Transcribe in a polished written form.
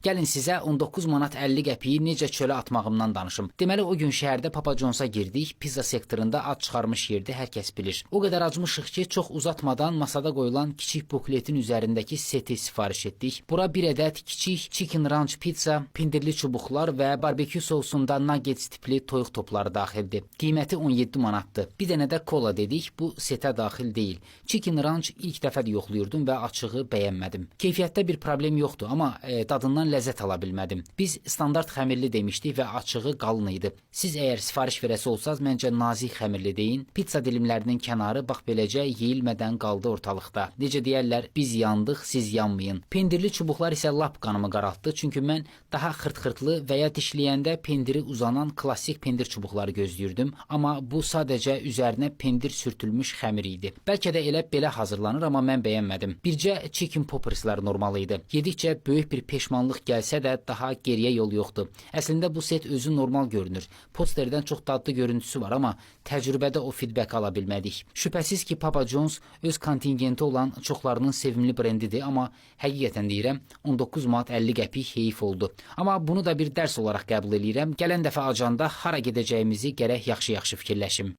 Gəlin sizə 19 manat 50 qəpiyi necə çölə atmağımdan danışım. Deməli o gün şəhərdə Papa Johnsa girdik. Pizza sektorunda ad çıxarmış yerdi, hər kəs bilir. O qədər acmışıq ki, çox uzatmadan masada qoyulan kiçik bukletin üzərindəki seti sifariş etdik. Bura bir ədəd kiçik chicken ranch pizza, pendirli çubuqlar və barbekü sosunda nuggets tipli toyuq topları daxildir. Qiyməti 17 manatdır. Bir dənə də kola dedik, bu setə daxil deyil. Chicken ranch ilk dəfə də yoxlayırdım və açığı bəyənmədim. Keyfiyyətdə bir problem yoxdur, amma dadından ləzzət ala bilmədim. Biz standart xəmirli demişdik və açığı qalın idi. Siz əgər sifariş verəsi olsanız, məncə nazik xəmirli deyin. Pizza dilimlərinin kənarı bax beləcə yeyilmədən qaldı ortalıqda. Necə deyərlər, biz yandıq, siz yanmayın. Pendirli çubuqlar isə lap qanımı qaraltdı, çünki mən daha xırt-xırtlı və ya dişləyəndə pendiri uzanan klassik pendir çubuqları gözləyirdim, amma bu sadəcə üzərinə pendir sürtülmüş xəmir idi. Bəlkə də elə belə hazırlanır, amma mən bəyənmədim. Bircə chicken popperslər normal idi. Yedikcə böyük bir peşmanlıq gəlsə də daha geriyə yol yoxdur. Əslində bu set özü normal görünür. Posterdən çox dadlı görüntüsü var, amma təcrübədə o feedback ala bilmədik. Şübhəsiz ki, Papa John's öz kontingenti olan çoxlarının sevimli brendidir, amma həqiqətən deyirəm, 19 manat 50 qəpik heyif oldu. Amma bunu da bir dərs olaraq qəbul edirəm. Gələn dəfə acanda hara gedəcəyimizi gərək yaxşı-yaxşı fikirləşim.